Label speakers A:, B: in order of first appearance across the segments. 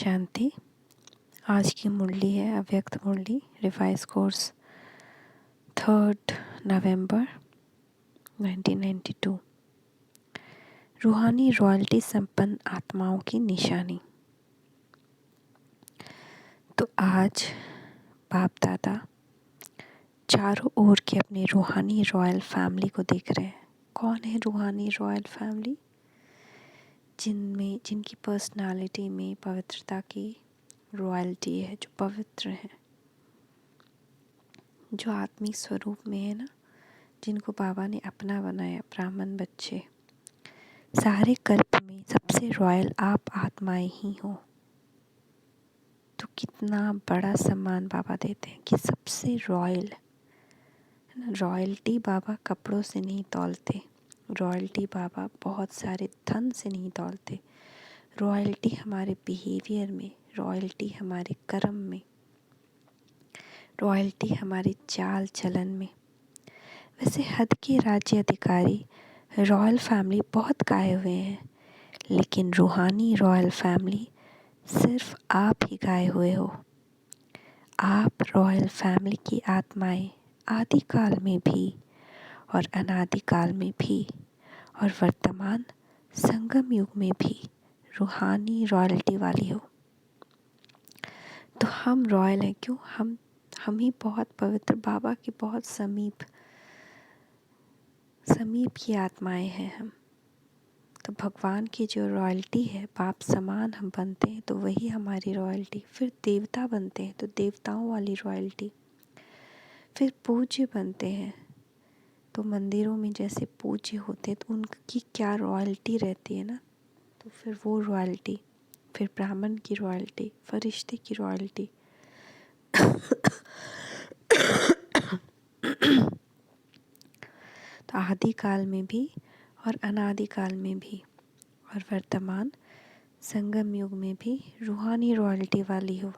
A: शांति। आज की मुरली है अव्यक्त मुरली, रिवाइज कोर्स 3 नवंबर 1992। रूहानी रॉयल्टी संपन्न आत्माओं की निशानी। तो आज बाप दादा चारों ओर के अपने रूहानी रॉयल फैमिली को देख रहे हैं। कौन है रूहानी रॉयल फैमिली? जिनकी पर्सनालिटी में पवित्रता की रॉयल्टी है, जो पवित्र है, जो आत्मिक स्वरूप में है ना, जिनको बाबा ने अपना बनाया। ब्राह्मण बच्चे, सारे कल्प में सबसे रॉयल आप आत्माएं ही हो। तो कितना बड़ा सम्मान बाबा देते हैं कि सबसे रॉयल है ना। रॉयल्टी बाबा कपड़ों से नहीं तौलते, रॉयल्टी बाबा बहुत सारे धन से नहीं तौलते। रॉयल्टी हमारे बिहेवियर में, रॉयल्टी हमारे कर्म में, रॉयल्टी हमारे चाल चलन में। वैसे हद के राज्य अधिकारी रॉयल फैमिली बहुत गाए हुए हैं, लेकिन रूहानी रॉयल फैमिली सिर्फ आप ही गाए हुए हो। आप रॉयल फैमिली की आत्माएं आदिकाल में भी और अनादिकाल में भी और वर्तमान संगम युग में भी रूहानी रॉयल्टी वाली हो। तो हम रॉयल हैं क्यों? हम ही बहुत पवित्र, बाबा के बहुत समीप की आत्माएं हैं हम। तो भगवान की जो रॉयल्टी है, बाप समान हम बनते हैं तो वही हमारी रॉयल्टी। फिर देवता बनते हैं तो देवताओं वाली रॉयल्टी। फिर पूज्य बनते हैं तो मंदिरों में जैसे पूज्य होते हैं तो उनकी क्या रॉयल्टी रहती है ना। तो फिर वो रॉयल्टी, फिर ब्राह्मण की रॉयल्टी, फरिश्ते की रॉयल्टी। तो आदिकाल में भी और अनादिकाल में भी और वर्तमान संगम युग में भी रूहानी रॉयल्टी वाली हो।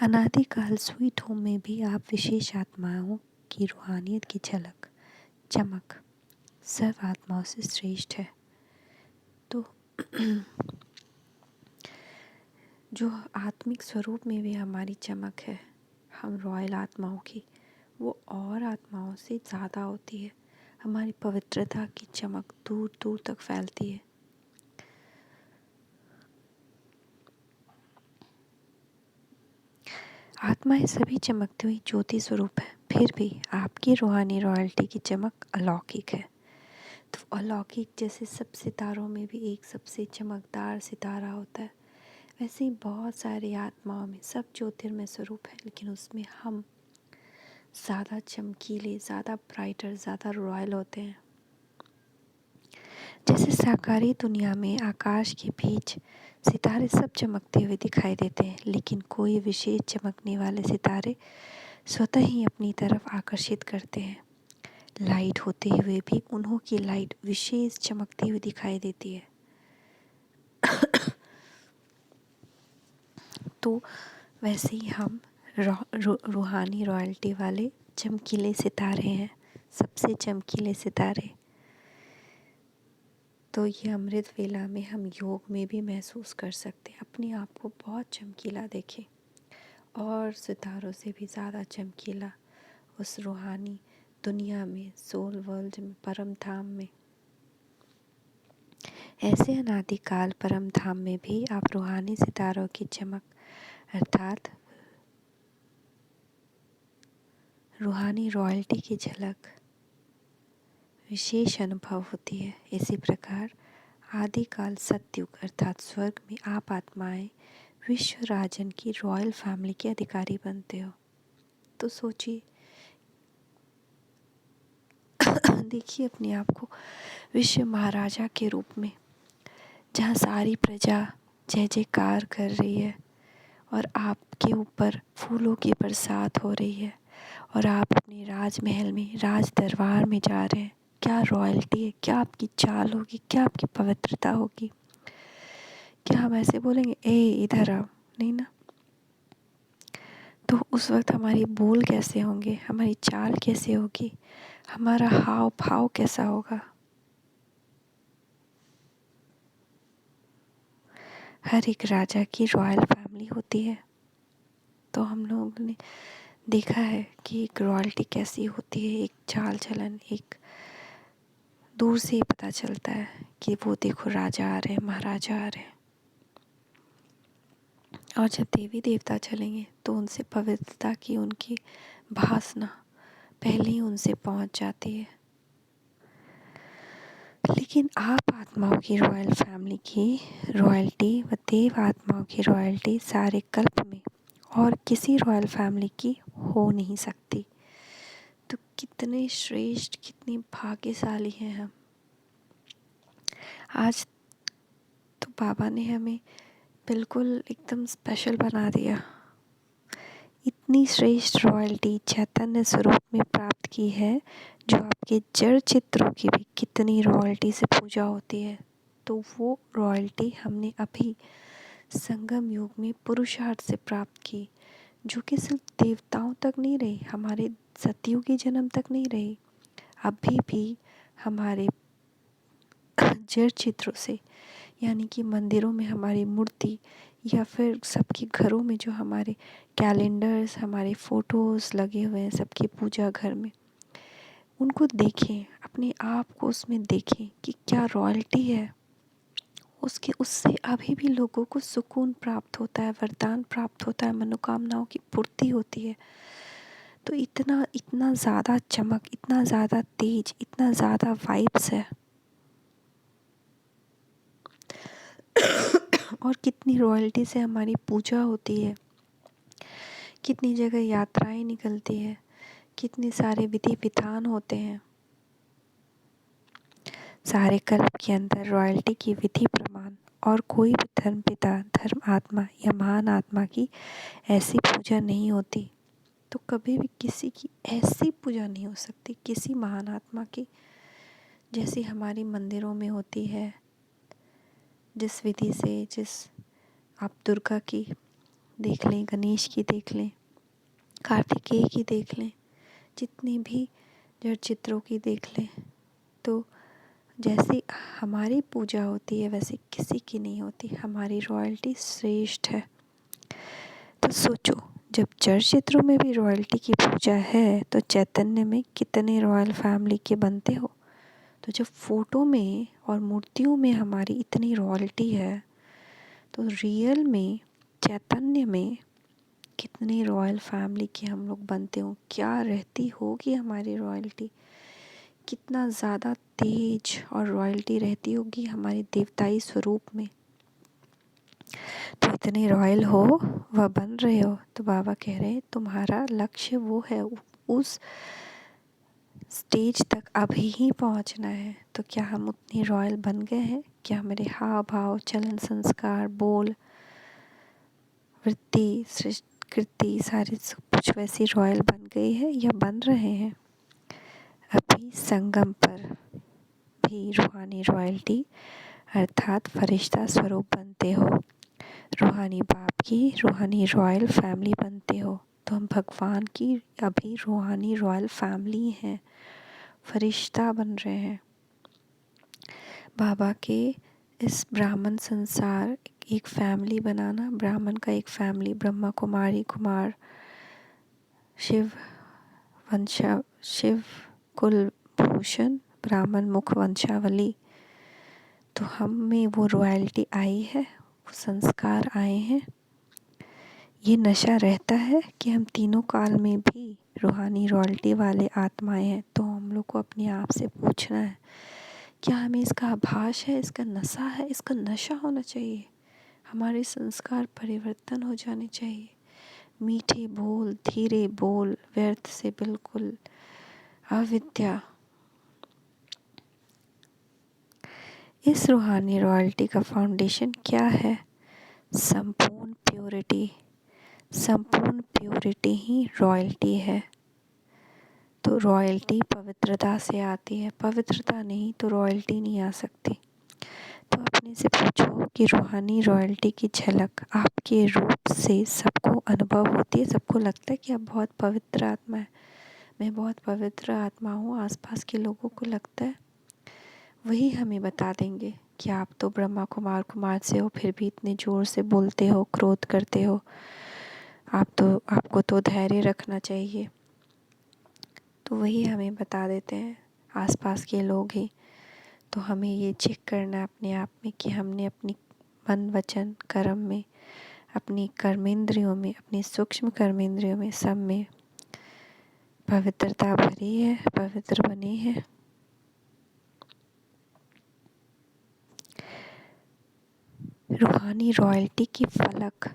A: अनादिकाल स्वीट होम में भी आप विशेष आत्माओं की रूहानियत की झलक, चमक सर्व आत्माओं से श्रेष्ठ है। तो जो आत्मिक स्वरूप में भी हमारी चमक है, हम रॉयल आत्माओं की, वो और आत्माओं से ज़्यादा होती है। हमारी पवित्रता की चमक दूर दूर तक फैलती है। आत्माएं सभी चमकती हुई ज्योति स्वरूप है, फिर भी आपकी रूहानी रॉयल्टी की चमक अलौकिक है। तो अलौकिक जैसे सब सितारों में भी एक सबसे चमकदार सितारा होता है, वैसे ही बहुत सारी आत्माओं में सब ज्योतिर्मय स्वरूप है, लेकिन उसमें हम ज़्यादा चमकीले, ज़्यादा ब्राइटर, ज़्यादा रॉयल होते हैं। जैसे साकारी दुनिया में आकाश के बीच सितारे सब चमकते हुए दिखाई देते हैं, लेकिन कोई विशेष चमकने वाले सितारे स्वतः ही अपनी तरफ आकर्षित करते हैं। लाइट होते हुए भी उन्हों की लाइट विशेष चमकती हुई दिखाई देती है। तो वैसे ही हम रूहानी रॉयल्टी वाले चमकीले सितारे हैं, सबसे चमकीले सितारे। तो ये अमृत वेला में हम योग में भी महसूस कर सकते हैं, अपने आप को बहुत चमकीला देखें और सितारों से भी ज़्यादा चमकीला उस रूहानी दुनिया में, सोल वर्ल्ड में, परम धाम में। ऐसे अनादिकाल परम धाम में भी आप रूहानी सितारों की चमक अर्थात रूहानी रॉयल्टी की झलक विशेष अनुभव होती है। इसी प्रकार आदिकाल सतयुग अर्थात स्वर्ग में आप आत्माएं विश्व राजन की रॉयल फैमिली के अधिकारी बनते हो। तो सोचिए, देखिए अपने आप को विश्व महाराजा के रूप में, जहाँ सारी प्रजा जय जयकार कर रही है और आपके ऊपर फूलों की बरसात हो रही है और आप अपने राजमहल में, राज दरबार में जा रहे हैं। क्या रॉयल्टी है, क्या आपकी चाल होगी, क्या आपकी पवित्रता होगी। क्या हम ऐसे बोलेंगे ए इधर आओ? नहीं ना। तो उस वक्त हमारे बोल कैसे होंगे, हमारी चाल कैसे होगी, हमारा हाव भाव कैसा होगा। हर एक राजा की रॉयल फैमिली होती है, तो हम लोगों ने देखा है कि एक रॉयल्टी कैसी होती है, एक चाल चलन, एक दूर से ही पता चलता है कि वो देखो राजा आ रहे हैं, महाराजा आ रहे हैं। और जब देवी देवता चलेंगे तो उनसे पवित्रता की उनकी भासना पहले ही उनसे पहुंच जाती है। लेकिन आप आत्माओं की रॉयल फैमिली की रॉयल्टी व देव आत्माओं की रॉयल्टी सारे कल्प में और किसी रॉयल फैमिली की हो नहीं सकती। तो कितने श्रेष्ठ, कितनी भाग्यशाली हैं हम। आज तो बाबा ने हमें बिल्कुल एकदम स्पेशल बना दिया। इतनी श्रेष्ठ रॉयल्टी चैतन्य स्वरूप में प्राप्त की है, जो आपके जड़ चित्रों की भी कितनी रॉयल्टी से पूजा होती है। तो वो रॉयल्टी हमने अभी संगम युग में पुरुषार्थ से प्राप्त की, जो कि सिर्फ देवताओं तक नहीं रही, हमारे सतयुगी जन्म तक नहीं रही, अभी भी हमारे जड़ चित्रों से, यानी कि मंदिरों में हमारी मूर्ति या फिर सबके घरों में जो हमारे कैलेंडर्स, हमारे फ़ोटोज़ लगे हुए हैं सबकी पूजा घर में, उनको देखें, अपने आप को उसमें देखें कि क्या रॉयल्टी है। उससे अभी भी लोगों को सुकून प्राप्त होता है, वरदान प्राप्त होता है, मनोकामनाओं की पूर्ति होती है। तो इतना इतना ज़्यादा चमक, इतना ज़्यादा तेज, इतना ज़्यादा वाइब्स है। और कितनी रॉयल्टी से हमारी पूजा होती है, कितनी जगह यात्राएं निकलती है, कितने सारे विधि विधान होते हैं। सारे कल्प के अंदर रॉयल्टी की विधि प्रमाण और कोई भी धर्म पिता, धर्म आत्मा या महान आत्मा की ऐसी पूजा नहीं होती। तो कभी भी किसी की ऐसी पूजा नहीं हो सकती, किसी महान आत्मा की, जैसी हमारी मंदिरों में होती है। जिस विधि से, जिस आप दुर्गा की देख लें, गणेश की देख लें, कार्तिकेय की देख लें, जितनी भी जड़ चित्रों की देख लें, तो जैसी हमारी पूजा होती है वैसे किसी की नहीं होती। हमारी रॉयल्टी श्रेष्ठ है। तो सोचो, जब जड़ चित्रों में भी रॉयल्टी की पूजा है तो चैतन्य में कितने रॉयल फैमिली के बनते हो। तो जब फ़ोटो में और मूर्तियों में हमारी इतनी रॉयल्टी है, तो रियल में चैतन्य में कितनी रॉयल फैमिली के हम लोग बनते हो, क्या रहती होगी हमारी रॉयल्टी, कितना ज़्यादा तेज और रॉयल्टी रहती होगी हमारे देवताई स्वरूप में। तो इतने रॉयल हो व बन रहे हो, तो बाबा कह रहे हैं तुम्हारा लक्ष्य वो है, उस स्टेज तक अभी ही पहुंचना है। तो क्या हम उतनी रॉयल बन गए हैं? क्या हमारे हाव भाव, चलन, संस्कार, बोल, वृत्ति, कृति सारे सब कुछ वैसी रॉयल बन गई है या बन रहे हैं? अभी संगम पर भी रूहानी रॉयल्टी अर्थात फरिश्ता स्वरूप बनते हो, रूहानी बाप की रूहानी रॉयल फैमिली बनते हो। तो हम भगवान की अभी रूहानी रॉयल फैमिली हैं, फरिश्ता बन रहे हैं। बाबा के इस ब्राह्मण संसार एक फैमिली बनाना, ब्राह्मण का एक फैमिली, ब्रह्मा कुमारी कुमार, शिव कुलभूषण, ब्राह्मण मुख वंशावली। तो हम में वो रॉयल्टी आई है, वो संस्कार आए हैं। ये नशा रहता है कि हम तीनों काल में भी रूहानी रॉयल्टी वाले आत्माएं हैं। तो हम लोग को अपने आप से पूछना है, क्या हमें इसका आभास है, इसका नशा है, इसका नशा होना चाहिए। हमारे संस्कार परिवर्तन हो जाने चाहिए। मीठे बोल, धीरे बोल, व्यर्थ से बिल्कुल अविद्या। इस रूहानी रॉयल्टी का फाउंडेशन क्या है? संपूर्ण प्योरिटी। संपूर्ण प्योरिटी ही रॉयल्टी है। तो रॉयल्टी पवित्रता से आती है, पवित्रता नहीं तो रॉयल्टी नहीं आ सकती। तो आप अपने से पूछो कि रूहानी रॉयल्टी की झलक आपके रूप से सबको अनुभव होती है। सबको लगता है कि आप बहुत पवित्र आत्मा है, मैं बहुत पवित्र आत्मा हूँ, आसपास के लोगों को लगता है। वही हमें बता देंगे कि आप तो ब्रह्मा कुमार कुमार से हो, फिर भी इतने ज़ोर से बोलते हो, क्रोध करते हो, आपको तो धैर्य रखना चाहिए। तो वही हमें बता देते हैं आसपास के लोग ही। तो हमें ये चेक करना है अपने आप में कि हमने अपनी मन वचन कर्म में, अपनी कर्मेंद्रियों में, अपनी सूक्ष्म कर्मेंद्रियों में, सब में पवित्रता भरी है, पवित्र बनी है। रूहानी रॉयल्टी की फलक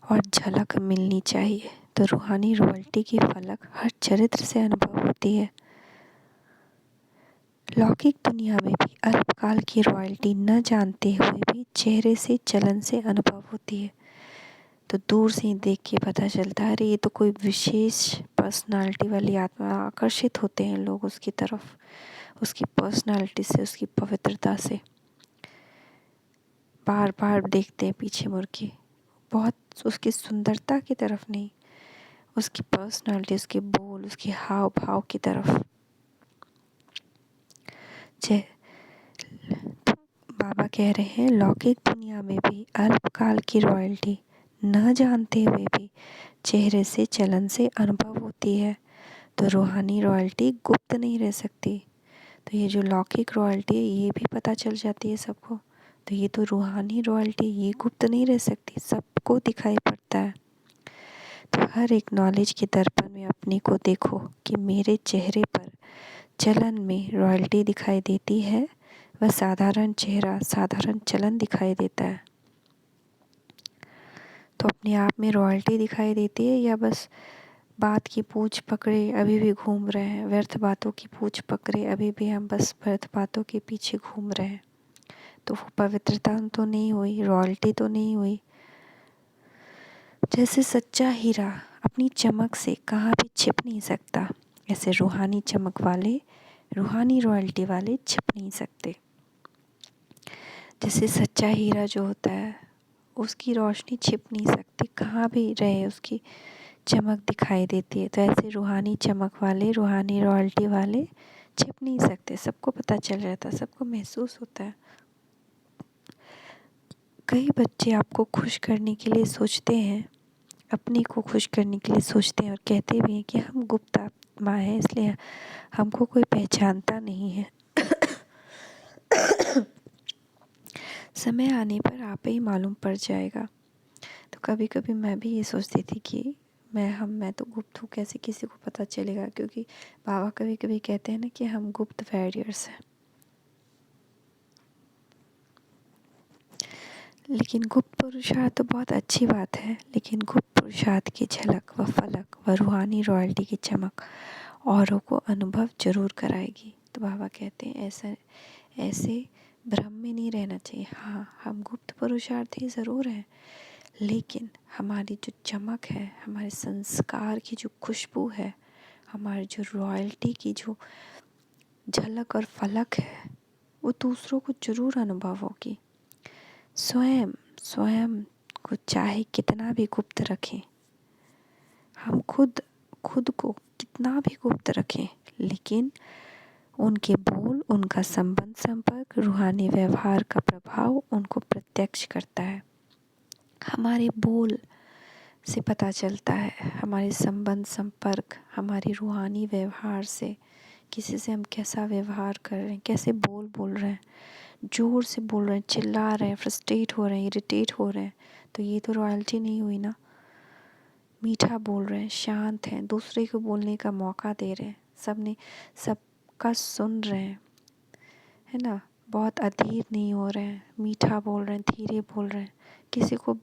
A: और झलक मिलनी चाहिए। तो रूहानी रॉयल्टी की फलक हर चरित्र से अनुभव होती है। लौकिक दुनिया में भी अल्पकाल की रॉयल्टी न जानते हुए भी चेहरे से, चलन से अनुभव होती है। तो दूर से ही देख के पता चलता है, अरे ये तो कोई विशेष पर्सनालिटी वाली आत्मा। आकर्षित होते हैं लोग उसकी तरफ, उसकी पर्सनालिटी से, उसकी पवित्रता से। बार बार देखते हैं पीछे मुड़ के, बहुत उसकी सुंदरता की तरफ नहीं, उसकी पर्सनालिटी, उसके बोल, उसके हाव भाव की तरफ। बाबा कह रहे हैं, लौकिक दुनिया में भी अल्पकाल की रॉयल्टी न जानते हुए भी चेहरे से, चलन से अनुभव होती है। तो रूहानी रॉयल्टी गुप्त नहीं रह सकती। तो ये जो लौकिक रॉयल्टी है ये भी पता चल जाती है सबको। तो ये तो रूहानी रॉयल्टी, ये गुप्त नहीं रह सकती, सबको दिखाई पड़ता है। तो हर एक नॉलेज के दर्पण में अपने को देखो कि मेरे चेहरे पर, चलन में रॉयल्टी दिखाई देती है, वह साधारण चेहरा, साधारण चलन दिखाई देता है। तो अपने आप में रॉयल्टी दिखाई देती है या बस बात की पूछ पकड़े अभी भी घूम रहे हैं, व्यर्थ बातों की पूछ पकड़े अभी भी हम बस व्यर्थ बातों के पीछे घूम रहे हैं। तो वो पवित्रता तो नहीं हुई, रॉयल्टी तो नहीं हुई। जैसे सच्चा हीरा अपनी चमक से कहाँ भी छिप नहीं सकता, ऐसे रूहानी चमक वाले, रूहानी रॉयल्टी वाले छिप नहीं सकते। जैसे सच्चा हीरा जो होता है उसकी रोशनी छिप नहीं सकती, कहाँ भी रहे उसकी चमक दिखाई देती है। तो ऐसे रूहानी चमक वाले, रूहानी रॉयल्टी वाले छिप नहीं सकते, सबको पता चल जाता है, सबको महसूस होता है। कई बच्चे आपको खुश करने के लिए सोचते हैं, अपने को खुश करने के लिए सोचते हैं और कहते भी हैं कि हम गुप्त आत्मा है, इसलिए हमको कोई पहचानता नहीं है। समय आने पर आप ही मालूम पड़ जाएगा। तो कभी कभी मैं भी ये सोचती थी कि मैं तो गुप्त हूँ, कैसे किसी को पता चलेगा। क्योंकि बाबा कभी कभी कहते हैं ना कि हम गुप्त वॉरियर्स हैं। लेकिन गुप्त पुरुषार्थ तो बहुत अच्छी बात है, लेकिन गुप्त पुरुषार्थ की झलक व फलक व रूहानी रॉयल्टी की चमक औरों को अनुभव जरूर कराएगी। तो बाबा कहते हैं ऐसे भ्रम में नहीं रहना चाहिए। हाँ, हम गुप्त पुरुषार्थी ज़रूर हैं, लेकिन हमारी जो चमक है, हमारे संस्कार की जो खुशबू है, हमारी जो रॉयल्टी की जो झलक और फलक है, वो दूसरों को ज़रूर अनुभव होगी। स्वयं को चाहे कितना भी गुप्त रखें, हम खुद को कितना भी गुप्त रखें, लेकिन उनके बोल, उनका संबंध संपर्क, रूहानी व्यवहार का प्रभाव उनको प्रत्यक्ष करता है। हमारे बोल से पता चलता है, हमारे संबंध संपर्क, हमारी रूहानी व्यवहार से, किसी से हम कैसा व्यवहार कर रहे हैं, कैसे बोल रहे हैं, ज़ोर से बोल रहे हैं, चिल्ला रहे हैं, फ्रस्ट्रेट हो रहे हैं, इरिटेट हो रहे हैं, तो ये तो रॉयल्टी नहीं हुई ना। मीठा बोल रहे हैं, शांत हैं, दूसरे को बोलने का मौका दे रहे हैं, सबका सुन रहे हैं, है ना। बहुत अधीर नहीं हो रहे हैं, मीठा बोल रहे हैं, धीरे बोल रहे हैं, किसी को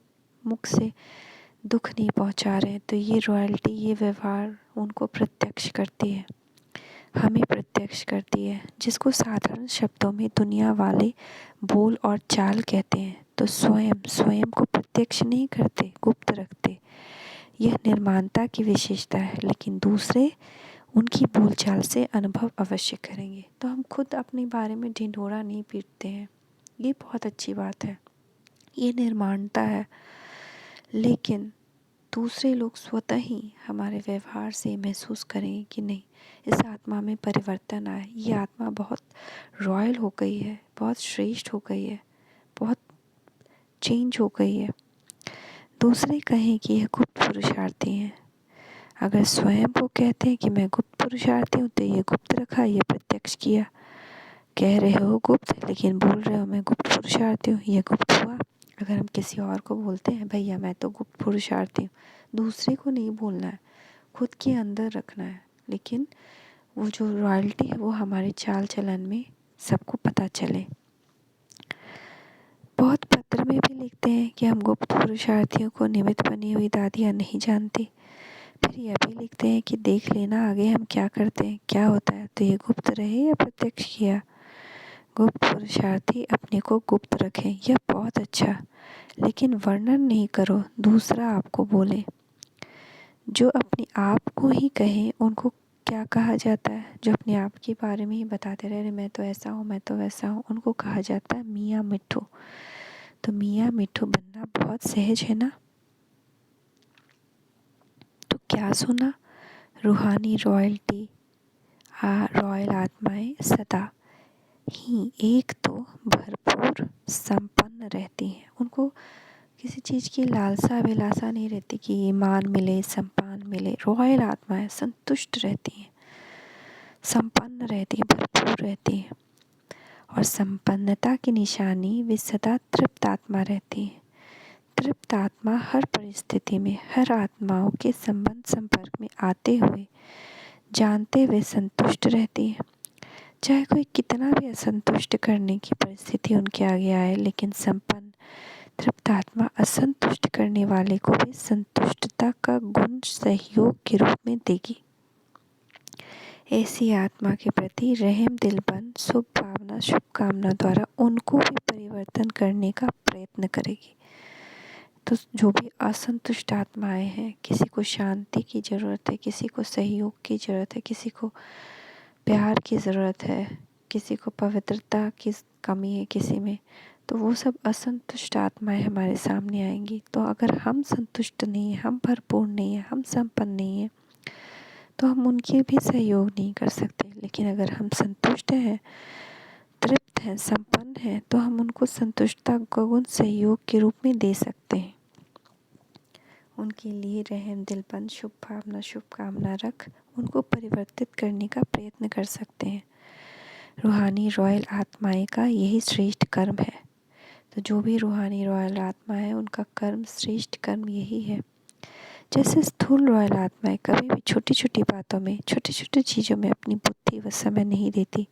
A: मुख से दुख नहीं पहुंचा रहे हैं। तो ये रॉयल्टी, ये व्यवहार उनको प्रत्यक्ष करती है, हमें प्रत्यक्ष करती है, जिसको साधारण शब्दों में दुनिया वाले बोल और चाल कहते हैं। तो स्वयं को प्रत्यक्ष नहीं करते, गुप्त रखते, यह निर्माणता की विशेषता है। लेकिन दूसरे उनकी बोलचाल से अनुभव अवश्य करेंगे। तो हम खुद अपने बारे में ढिंढोरा नहीं पीटते हैं, ये बहुत अच्छी बात है, ये निर्माणता है। लेकिन दूसरे लोग स्वतः ही हमारे व्यवहार से महसूस करें कि नहीं, इस आत्मा में परिवर्तन आया, ये आत्मा बहुत रॉयल हो गई है, बहुत श्रेष्ठ हो गई है, बहुत चेंज हो गई है। दूसरे कहें कि यह गुप्त पुरुषार्थी हैं। अगर स्वयं वो कहते हैं कि मैं गुप्त पुरुषार्थी हूँ, तो ये गुप्त रखा, ये प्रत्यक्ष किया। कह रहे हो गुप्त, लेकिन बोल रहे हो मैं गुप्त पुरुषार्थी हूँ, ये गुप्त हुआ। अगर हम किसी और को बोलते हैं भैया मैं तो गुप्त पुरुषार्थी हूँ, दूसरे को नहीं बोलना है, खुद के अंदर रखना है। लेकिन वो जो रॉयल्टी है वो हमारे चाल चलन में सबको पता चले। बहुत पत्र में भी लिखते हैं कि हम गुप्त पुरुषार्थियों को निमित्त बनी हुई दादियाँ नहीं जानती। फिर यह भी लिखते हैं कि देख लेना आगे हम क्या करते हैं, क्या होता है, तो ये गुप्त रहे या प्रत्यक्ष किया। गुप्त पुरुषार्थी अपने को गुप्त रखें, यह बहुत अच्छा, लेकिन वर्णन नहीं करो, दूसरा आपको बोले। जो अपने आप को ही कहें उनको क्या कहा जाता है? जो अपने आप के बारे में ही बताते रहे, मैं तो ऐसा हूँ, मैं तो वैसा हूँ, उनको कहा जाता है मियाँ मिट्ठू। तो मियाँ मिट्ठू बनना बहुत सहज है ना। तो क्या सुना? रूहानी रॉयल्टी, रॉयल आत्माएं सदा ही एक तो भरपूर संपन्न रहती हैं। उनको किसी चीज़ की लालसा अभिलाषा नहीं रहती कि मान मिले, सम्मान मिले। रॉयल आत्माएं संतुष्ट रहती हैं, संपन्न रहती हैं, भरपूर रहती हैं। और संपन्नता की निशानी वे सदा तृप्त आत्मा रहती हैं। तृप्त आत्मा हर परिस्थिति में हर आत्माओं के संबंध संपर्क में आते हुए जानते हुए संतुष्ट रहती है। चाहे कोई कितना भी असंतुष्ट करने की परिस्थिति उनके आगे आए, लेकिन संपन्न तृप्त आत्मा असंतुष्ट करने वाले को भी संतुष्टता का गुण सहयोग के रूप में देगी। ऐसी आत्मा के प्रति रहम दिलपन, शुभ भावना, शुभकामना द्वारा उनको भी परिवर्तन करने का प्रयत्न करेगी। तो जो भी असंतुष्ट आत्माएं हैं, किसी को शांति की ज़रूरत है, किसी को सहयोग की ज़रूरत है, किसी को प्यार की ज़रूरत है, किसी को पवित्रता की कमी है किसी में, तो वो सब असंतुष्ट आत्माएं हमारे सामने आएंगी। तो अगर हम संतुष्ट नहीं हैं, हम भरपूर नहीं हैं, हम संपन्न नहीं हैं, तो हम उनके भी सहयोग नहीं कर सकते। लेकिन अगर हम संतुष्ट हैं, तृप्त हैं, संपन्न हैं, तो हम उनको संतुष्टता का गुण सहयोग के रूप में दे सकते हैं। उनके लिए रहम दिलपन, शुभ भावना, शुभकामना रख उनको परिवर्तित करने का प्रयत्न कर सकते हैं। रूहानी रॉयल आत्माएं का यही श्रेष्ठ कर्म है। तो जो भी रूहानी रॉयल आत्मा है उनका कर्म, श्रेष्ठ कर्म यही है। जैसे स्थूल रॉयल आत्माएं कभी भी छोटी छोटी बातों में, छोटी छोटी चीज़ों में अपनी बुद्धि व समय नहीं देती,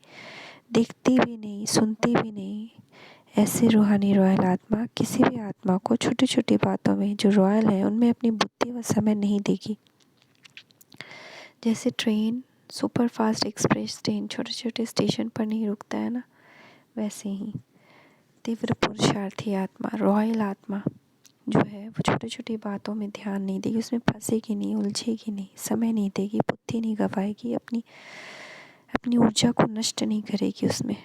A: देखती भी नहीं, सुनती भी नहीं, ऐसे रूहानी रॉयल आत्मा किसी भी आत्मा को छोटी छोटी बातों में, जो रॉयल है उनमें अपनी बुद्धि व समय नहीं देगी। जैसे train, super fast express train छोटे छोटे स्टेशन पर नहीं रुकता है ना, वैसे ही तीव्र पुरुषार्थी आत्मा, रॉयल आत्मा जो है वो छोटी छोटी बातों में ध्यान नहीं देगी, उसमें फंसेगी नहीं, उलझेगी नहीं, समय नहीं देगी, बुद्धि नहीं गवाएगी, अपनी अपनी ऊर्जा को नष्ट नहीं करेगी उसमें।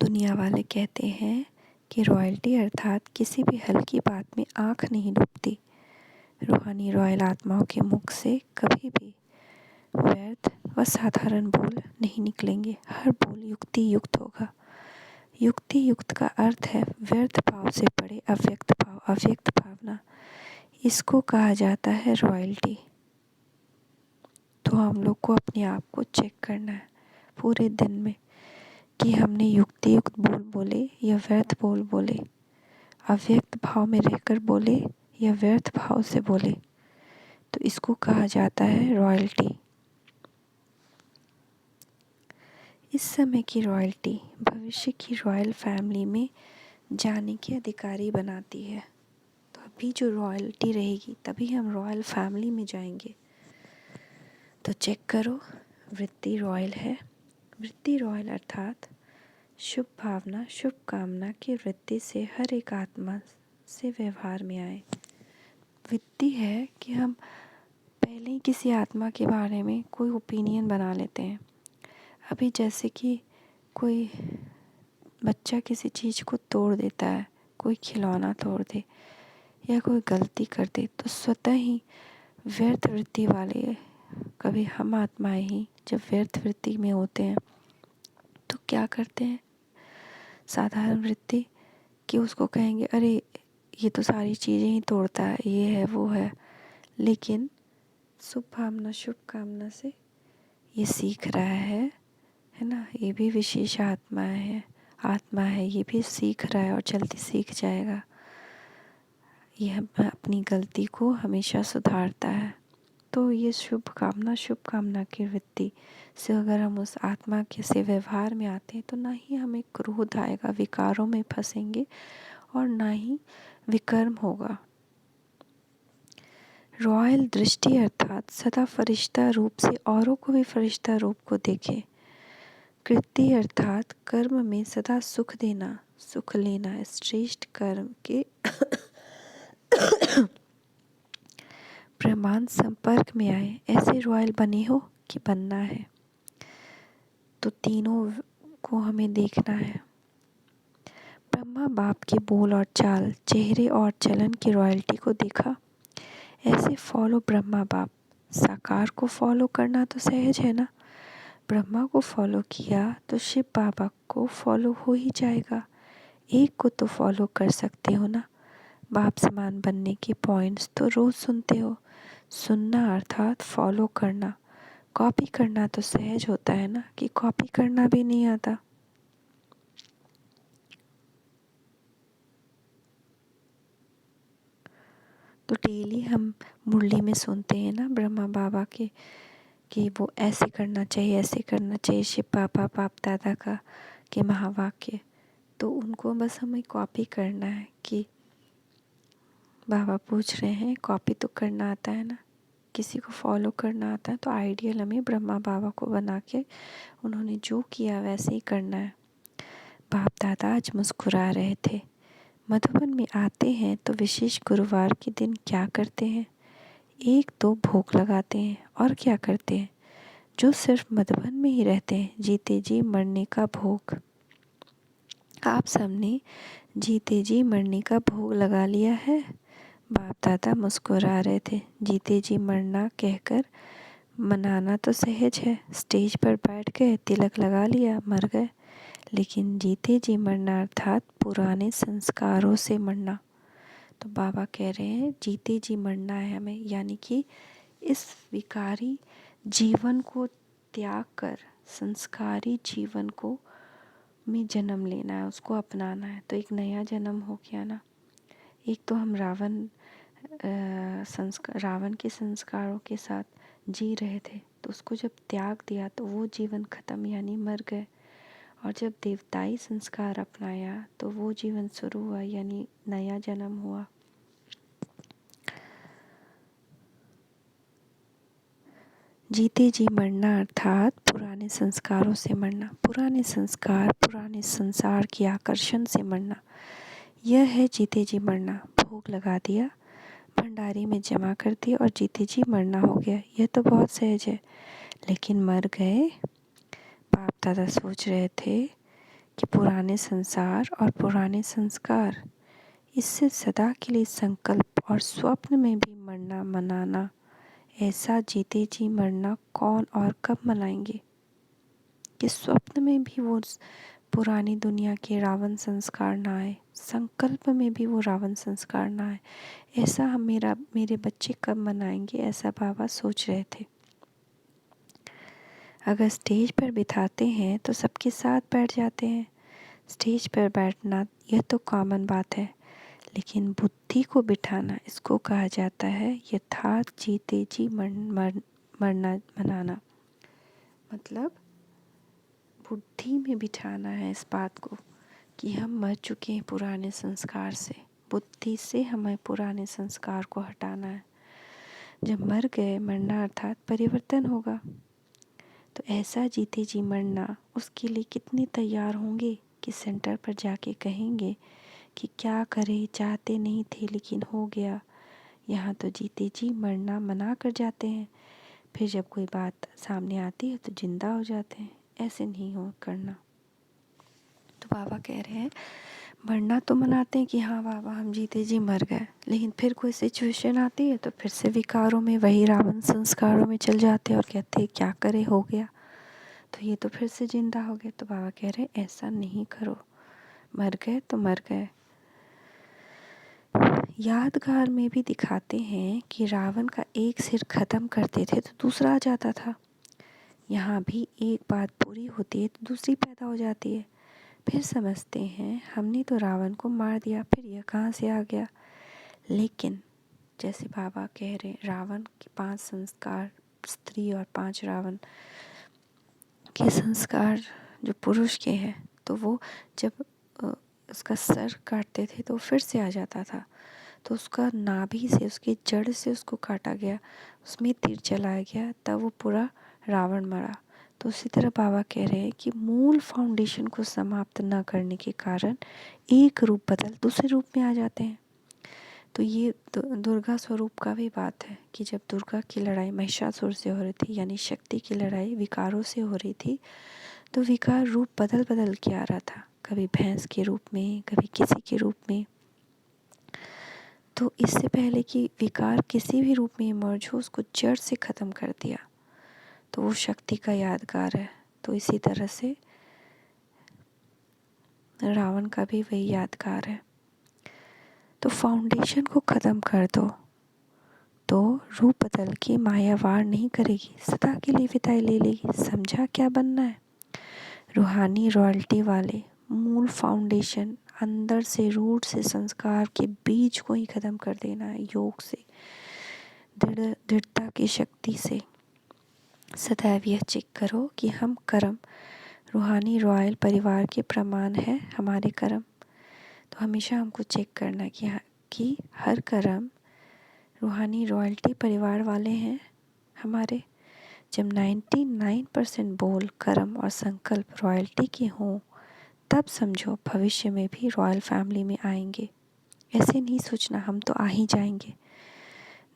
A: दुनिया वाले कहते हैं कि रॉयल्टी अर्थात किसी भी हल्की बात में आँख नहीं डूबती। रूहानी रॉयल आत्माओं के मुख से कभी भी व्यर्थ व साधारण बोल नहीं निकलेंगे। हर बोल युक्ति युक्त होगा। युक्ति युक्त का अर्थ है व्यर्थ भाव से परे अव्यक्त भाव, अव्यक्त भावना। इसको कहा जाता है रॉयल्टी। तो हम लोग को अपने आप को चेक करना है पूरे दिन में कि हमने युक्ति युक्त बोल बोले या व्यर्थ बोल बोले, अव्यक्त भाव में रहकर बोले या व्यर्थ भाव से बोले। तो इसको कहा जाता है रॉयल्टी। इस समय की रॉयल्टी भविष्य की रॉयल फैमिली में जाने के अधिकारी बनाती है। तो अभी जो रॉयल्टी रहेगी तभी हम रॉयल फैमिली में जाएंगे। तो चेक करो, वृत्ति रॉयल है। वृत्ति रॉयल अर्थात शुभ भावना, शुभ कामना की वृत्ति से हर एक आत्मा से व्यवहार में आए। वृत्ति है कि हम पहले ही किसी आत्मा के बारे में कोई ओपिनियन बना लेते हैं। अभी जैसे कि कोई बच्चा किसी चीज़ को तोड़ देता है, कोई खिलौना तोड़ दे या कोई गलती कर दे, तो स्वतः ही व्यर्थ वृत्ति वाले, कभी हम आत्माएं ही जब व्यर्थ वृत्ति में होते हैं तो क्या करते हैं, साधारण वृत्ति कि उसको कहेंगे अरे ये तो सारी चीज़ें ही तोड़ता है, ये है वो है। लेकिन शुभ भावना शुभ कामना से ये सीख रहा है ना, ये भी विशेष आत्मा है, ये भी सीख रहा है और जल्दी सीख जाएगा। यह अपनी गलती को हमेशा सुधारता है। तो ये शुभ कामना की वृत्ति से अगर हम उस आत्मा के से व्यवहार में आते हैं तो ना ही हमें क्रोध आएगा, विकारों में फंसेंगे और ना ही विकर्म होगा। रॉयल दृष्टि अर्थात सदा फरिश्ता रूप से औरों को भी फरिश्ता रूप को देखे। कृति अर्थात कर्म में सदा सुख देना, सुख लेना, श्रेष्ठ कर्म के प्रमाण संपर्क में आए, ऐसे रॉयल बने हो कि बनना है। तो तीनों को हमें देखना है। ब्रह्मा बाप के बोल और चाल, चेहरे और चलन की रॉयल्टी को देखा। ऐसे फॉलो ब्रह्मा बाप। साकार को फॉलो करना तो सहज है ना। ब्रह्मा को फॉलो किया तो शिव बाबा को फॉलो हो ही जाएगा। एक को तो फॉलो कर सकते हो ना। बाप समान बनने के पॉइंट्स तो रोज़ सुनते हो। सुनना अर्थात फॉलो करना। कॉपी करना तो सहज होता है ना, कि कॉपी करना भी नहीं आता। तो डेली हम मुरली में सुनते हैं ना ब्रह्मा बाबा के कि वो ऐसे करना चाहिए, ऐसे करना चाहिए, शिव बाबा बाप दादा का के महावाक्य। तो उनको बस हमें कॉपी करना है कि बाबा पूछ रहे हैं, कॉपी तो करना आता है ना, किसी को फॉलो करना आता है। तो आइडियल हमें ब्रह्मा बाबा को बना के उन्होंने जो किया वैसे ही करना है। बाप दादा आज मुस्कुरा रहे थे। मधुबन में आते हैं तो विशेष गुरुवार के दिन क्या करते हैं, एक तो भोग लगाते हैं और क्या करते हैं, जो सिर्फ मधुबन में ही रहते हैं, जीते जी मरने का भोग। आप सबने जीते जी मरने का भोग लगा लिया है। बाप दादा मुस्कुरा रहे थे। जीते जी मरना कहकर मनाना तो सहज है, स्टेज पर बैठ गए, तिलक लगा लिया, मर गए। लेकिन जीते जी मरना अर्थात पुराने संस्कारों से मरना। तो बाबा कह रहे हैं जीते जी मरना है हमें, यानी कि इस विकारी जीवन को त्याग कर संस्कारी जीवन को में जन्म लेना है, उसको अपनाना है। तो एक नया जन्म हो गया ना। एक तो हम रावण के संस्कारों के साथ जी रहे थे, तो उसको जब त्याग दिया तो वो जीवन खत्म, यानी मर गए। और जब देवताई संस्कार अपनाया तो वो जीवन शुरू हुआ, यानी नया जन्म हुआ। जीते जी मरना अर्थात पुराने संस्कारों से मरना, पुराने संस्कार पुराने संसार की आकर्षण से मरना, यह है जीते जी मरना। भोग लगा दिया, भंडारी में जमा कर दिया और जीते जी मरना हो गया। यह तो बहुत सहज है, लेकिन मर गए। बाप दादा सोच रहे थे कि पुराने संसार और पुराने संस्कार, इससे सदा के लिए संकल्प और स्वप्न में भी मरना मनाना, ऐसा जीते जी मरना कौन और कब मनाएंगे कि स्वप्न में भी वो पुरानी दुनिया के रावण संस्कार ना आए, संकल्प में भी वो रावण संस्कार ना आए। ऐसा मेरे बच्चे कब मनाएंगे, ऐसा बाबा सोच रहे थे। अगर स्टेज पर बिठाते हैं तो सबके साथ बैठ जाते हैं। स्टेज पर बैठना यह तो कॉमन बात है, लेकिन बुद्धि को बिठाना, इसको कहा जाता है यथार्थ जीते जी मरना मनाना। मतलब बुद्धि में बिठाना है इस बात को कि हम मर चुके हैं पुराने संस्कार से। बुद्धि से हमें पुराने संस्कार को हटाना है। जब मर गए, मरना अर्थात परिवर्तन होगा। तो ऐसा जीते जी मरना, उसके लिए कितने तैयार होंगे कि सेंटर पर जाके कहेंगे कि क्या करें, चाहते नहीं थे लेकिन हो गया। यहाँ तो जीते जी मरना मना कर जाते हैं, फिर जब कोई बात सामने आती है तो जिंदा हो जाते हैं। ऐसे नहीं हो करना। तो बाबा कह रहे हैं मरना तो मनाते हैं कि हाँ बाबा हम जीते जी मर गए, लेकिन फिर कोई सिचुएशन आती है तो फिर से विकारों में, वही रावण संस्कारों में चल जाते हैं और कहते हैं क्या करे, हो गया तो ये तो फिर से जिंदा हो गए। तो बाबा कह रहे हैं ऐसा नहीं करो, मर गए तो मर गए। यादगार में भी दिखाते हैं कि रावण का एक सिर खत्म करते थे तो दूसरा आ जाता था। यहाँ भी एक बात पूरी होती है तो दूसरी पैदा हो जाती है। फिर समझते हैं हमने तो रावण को मार दिया, फिर यह कहाँ से आ गया। लेकिन जैसे बाबा कह रहे रावण के 5 संस्कार स्त्री और 5 रावण के संस्कार जो पुरुष के हैं, तो वो जब उसका सर काटते थे तो फिर से आ जाता था। तो उसका नाभि से, उसकी जड़ से उसको काटा गया, उसमें तीर चलाया गया, तब वो पूरा रावण मरा। तो उसी तरह बाबा कह रहे हैं कि मूल फाउंडेशन को समाप्त न करने के कारण एक रूप बदल दूसरे रूप में आ जाते हैं। तो ये दुर्गा स्वरूप का भी बात है कि जब दुर्गा की लड़ाई महिषासुर से हो रही थी, यानी शक्ति की लड़ाई विकारों से हो रही थी, तो विकार रूप बदल बदल के आ रहा था, कभी भैंस के रूप में, कभी किसी के रूप में। तो इससे पहले कि विकार किसी भी रूप में इमर्ज हो, उसको जड़ से ख़त्म कर दिया, तो वो शक्ति का यादगार है। तो इसी तरह से रावण का भी वही यादगार है। तो फाउंडेशन को ख़त्म कर दो तो रूप बदल के माया वार नहीं करेगी, सदा के लिए विदाई ले लेगी। समझा क्या बनना है? रूहानी रॉयल्टी वाले मूल फाउंडेशन, अंदर से रूट से संस्कार के बीज को ही ख़त्म कर देना है। योग से, दृढ़ता की शक्ति से सदैव यह चेक करो कि हम कर्म रूहानी रॉयल परिवार के प्रमाण है हमारे कर्म। तो हमेशा हमको चेक करना कि हर कर्म रूहानी रॉयल्टी परिवार वाले हैं हमारे। जब 99% बोल, कर्म और संकल्प रॉयल्टी के हों, तब समझो भविष्य में भी रॉयल फैमिली में आएंगे। ऐसे नहीं सोचना हम तो आ ही जाएंगे,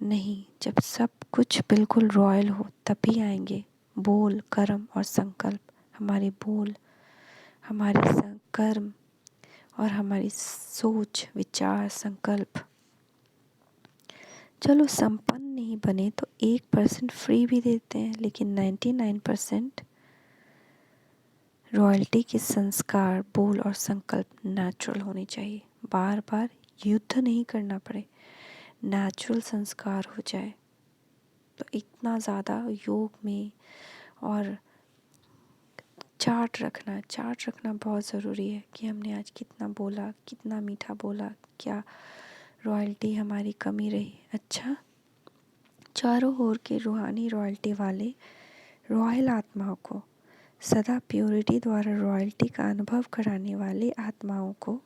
A: नहीं, जब सब कुछ बिल्कुल रॉयल हो तभी आएंगे। बोल, कर्म और संकल्प, हमारे बोल, हमारे कर्म और हमारी सोच, विचार, संकल्प। चलो संपन्न नहीं बने तो 1% फ्री भी देते हैं, लेकिन 99% रॉयल्टी के संस्कार, बोल और संकल्प नेचुरल होने चाहिए। बार बार युद्ध नहीं करना पड़े, नेचुरल संस्कार हो जाए। तो इतना ज़्यादा योग में और चार्ट रखना बहुत ज़रूरी है कि हमने आज कितना बोला, कितना मीठा बोला, क्या रॉयल्टी हमारी कमी रही। अच्छा, चारों ओर के रूहानी रॉयल्टी वाले रॉयल आत्माओं को, सदा प्योरिटी द्वारा रॉयल्टी का अनुभव कराने वाले आत्माओं को,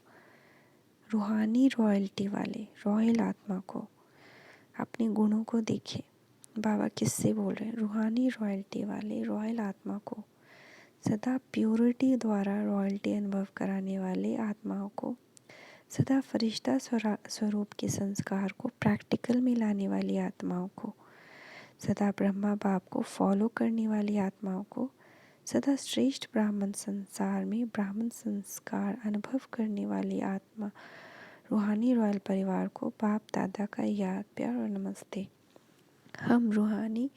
A: रूहानी रॉयल्टी वाले रॉयल आत्मा को अपने गुणों को देखें। बाबा किससे बोल रहे हैं? रूहानी रॉयल्टी वाले रॉयल आत्मा को, सदा प्योरिटी द्वारा रॉयल्टी अनुभव कराने वाले आत्माओं को, सदा फरिश्ता स्वरूप के संस्कार को प्रैक्टिकल में लाने वाली आत्माओं को, सदा ब्रह्मा बाप को फॉलो करने वाली आत्माओं को, सदा श्रेष्ठ ब्राह्मण संसार में ब्राह्मण संस्कार अनुभव करने वाली आत्मा रूहानी रॉयल परिवार को बाप दादा का याद, प्यार और नमस्ते। हम रूहानी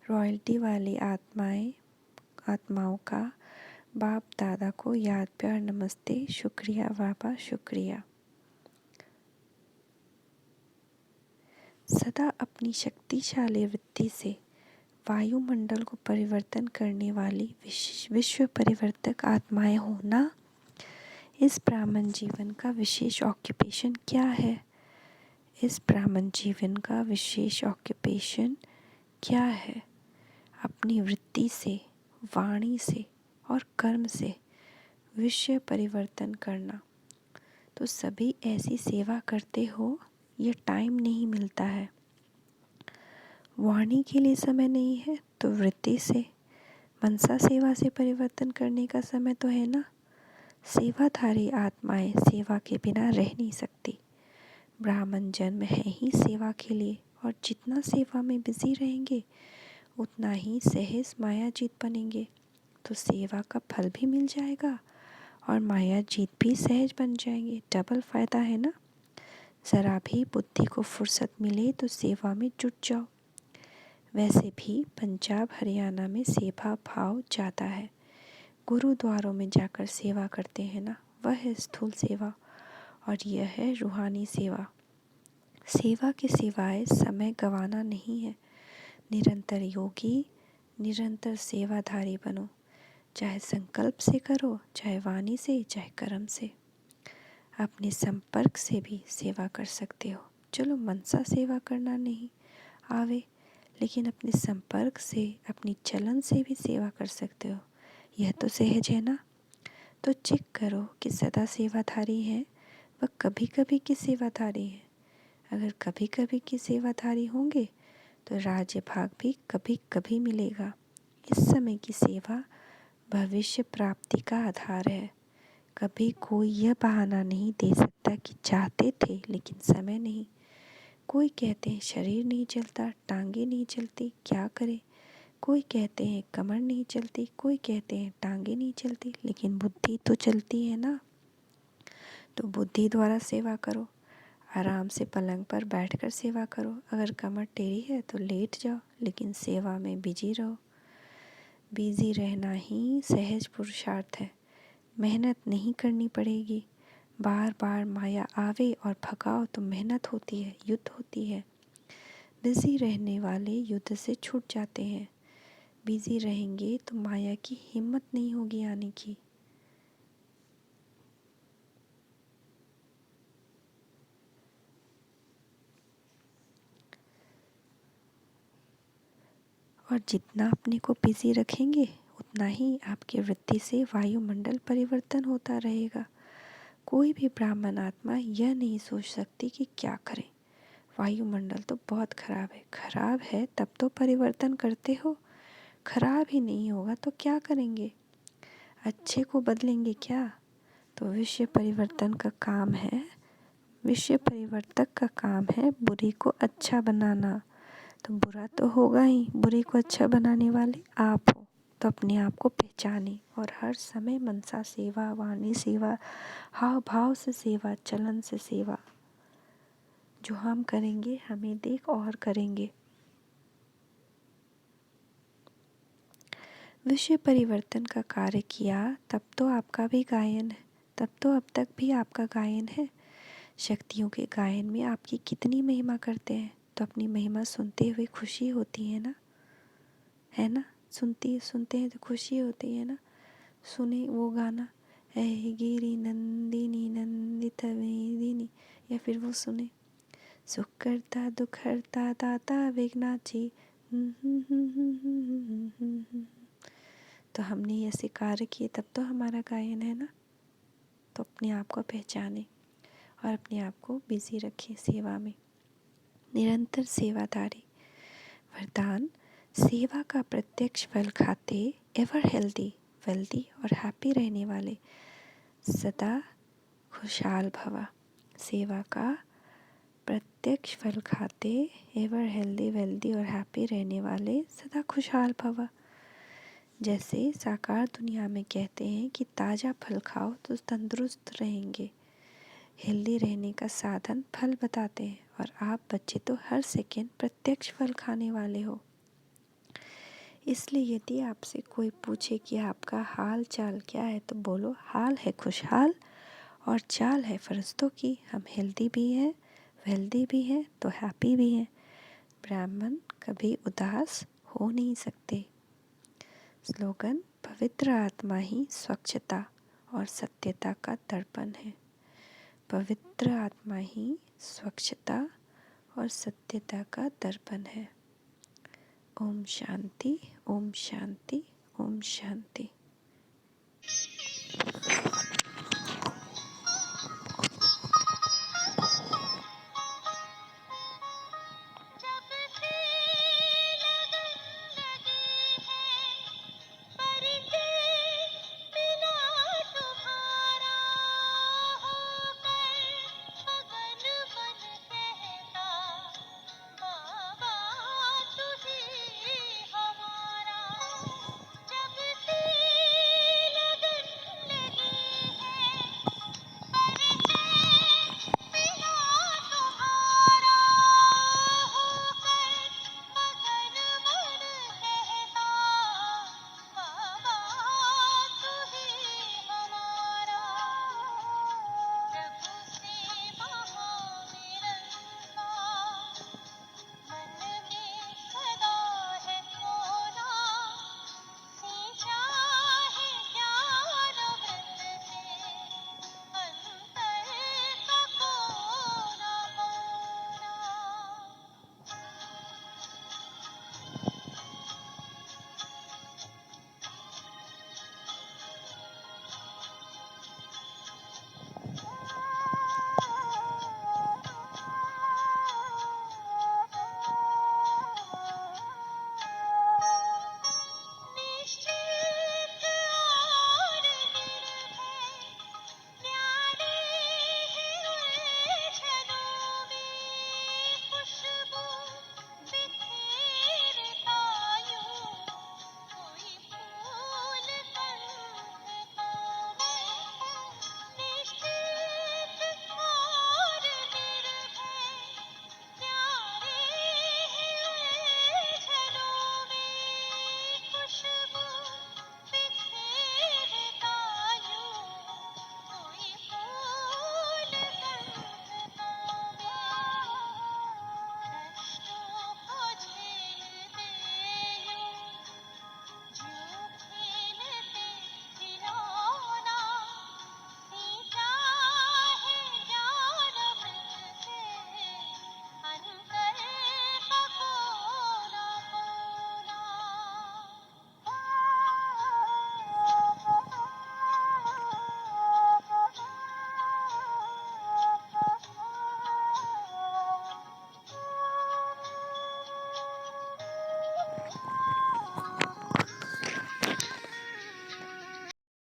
A: रॉयल्टी वाली आत्माओं का बाप दादा को याद, प्यार, नमस्ते, शुक्रिया बाबा, शुक्रिया। सदा अपनी शक्तिशाली वृत्ति से वायुमंडल को परिवर्तन करने वाली विश्व परिवर्तक आत्माएं होना। इस ब्राह्मण जीवन का विशेष ऑक्यूपेशन क्या है? इस ब्राह्मण जीवन का विशेष ऑक्यूपेशन क्या है? अपनी वृत्ति से, वाणी से और कर्म से विश्व परिवर्तन करना। तो सभी ऐसी सेवा करते हो, ये टाइम नहीं मिलता है, वाणी के लिए समय नहीं है, तो वृत्ति से, मनसा सेवा से परिवर्तन करने का समय तो है ना। सेवाधारी आत्माएं सेवा के बिना रह नहीं सकती। ब्राह्मण जन्म है ही सेवा के लिए, और जितना सेवा में बिजी रहेंगे उतना ही सहज मायाजीत बनेंगे। तो सेवा का फल भी मिल जाएगा और माया जीत भी सहज बन जाएंगे। डबल फ़ायदा है ना। ज़रा भी बुद्धि को फुर्सत मिले तो सेवा में जुट जाओ। वैसे भी पंजाब हरियाणा में सेवा भाव ज़्यादा है। गुरुद्वारों में जाकर सेवा करते हैं ना, वह है स्थूल सेवा और यह है रूहानी सेवा। सेवा के सिवाय समय गंवाना नहीं है। निरंतर योगी, निरंतर सेवाधारी बनो। चाहे संकल्प से करो, चाहे वाणी से, चाहे कर्म से। अपने संपर्क से भी सेवा कर सकते हो। चलो मनसा सेवा करना नहीं आवे, लेकिन अपने संपर्क से, अपनी चलन से भी सेवा कर सकते हो। यह तो सहज है ना। तो चेक करो कि सदा सेवाधारी हैं व कभी कभी की सेवाधारी हैं। अगर कभी कभी की सेवाधारी होंगे तो राज्य भाग भी कभी कभी मिलेगा। इस समय की सेवा भविष्य प्राप्ति का आधार है। कभी कोई यह बहाना नहीं दे सकता कि चाहते थे लेकिन समय नहीं। कोई कहते हैं शरीर नहीं चलता, टांगे नहीं चलती, क्या करें। कोई कहते हैं कमर नहीं चलती, कोई कहते हैं टांगे नहीं चलती, लेकिन बुद्धि तो चलती है ना। तो बुद्धि द्वारा सेवा करो। आराम से पलंग पर बैठकर सेवा करो। अगर कमर टेढ़ी है तो लेट जाओ, लेकिन सेवा में बिजी रहो। बिजी रहना ही सहज पुरुषार्थ है। मेहनत नहीं करनी पड़ेगी। बार बार माया आवे और भगाओ तो मेहनत होती है, युद्ध होती है। बिजी रहने वाले युद्ध से छूट जाते हैं। बिजी रहेंगे तो माया की हिम्मत नहीं होगी आने की। और जितना अपने को बिजी रखेंगे उतना ही आपकी वृत्ति से वायुमंडल परिवर्तन होता रहेगा। कोई भी ब्राह्मण आत्मा यह नहीं सोच सकती कि क्या करें, वायुमंडल तो बहुत खराब है। खराब है तब तो परिवर्तन करते हो। खराब ही नहीं होगा तो क्या करेंगे, अच्छे को बदलेंगे क्या। तो विश्व परिवर्तन का काम है, विश्व परिवर्तक का काम है बुरी को अच्छा बनाना। तो बुरा तो होगा ही, बुरी को अच्छा बनाने वाले आप हो। तो अपने आप को पहचाने और हर समय मनसा सेवा, वाणी सेवा, हाव भाव से सेवा, चलन से सेवा। जो हम करेंगे हमें देख और करेंगे। विश्व परिवर्तन का कार्य किया तब तो आपका भी गायन है, तब तो अब तक भी आपका गायन है। शक्तियों के गायन में आपकी कितनी महिमा करते हैं, तो अपनी महिमा सुनते हुए खुशी होती है ना, है ना। सुनते हैं तो खुशी होती है ना। सुने वो गाना, ऐ गिरी नंदिनी नंदित वेदिनी, या फिर वो सुने, सुख करता दुख हरता दाता विघ्नाची। तो हमने ऐसे कार्य किए तब तो हमारा गायन है ना। तो अपने आप को पहचाने और अपने आप को बिजी रखें सेवा में। निरंतर सेवादारी। वरदान, सेवा का प्रत्यक्ष फल खाते, एवर हेल्दी, वेल्दी और हैप्पी रहने वाले, सदा खुशहाल भवा। सेवा का प्रत्यक्ष फल खाते, एवर हेल्दी, वेल्दी और हैप्पी रहने वाले, सदा खुशहाल भवा। जैसे साकार दुनिया में कहते हैं कि ताज़ा फल खाओ तो तंदुरुस्त रहेंगे। हेल्दी रहने का साधन फल बताते हैं, और आप बच्चे तो हर सेकेंड प्रत्यक्ष फल खाने वाले हो। इसलिए यदि आपसे कोई पूछे कि आपका हाल चाल क्या है, तो बोलो हाल है खुशहाल और चाल है फरिश्तों की। हम हेल्दी भी हैं, वेल्दी भी हैं, तो हैप्पी भी हैं। ब्राह्मण कभी उदास हो नहीं सकते। स्लोगन, पवित्र आत्मा ही स्वच्छता और सत्यता का दर्पण है। पवित्र आत्मा ही स्वच्छता और सत्यता का दर्पण है। ओम शांति, ओम शांति, ओम शांति।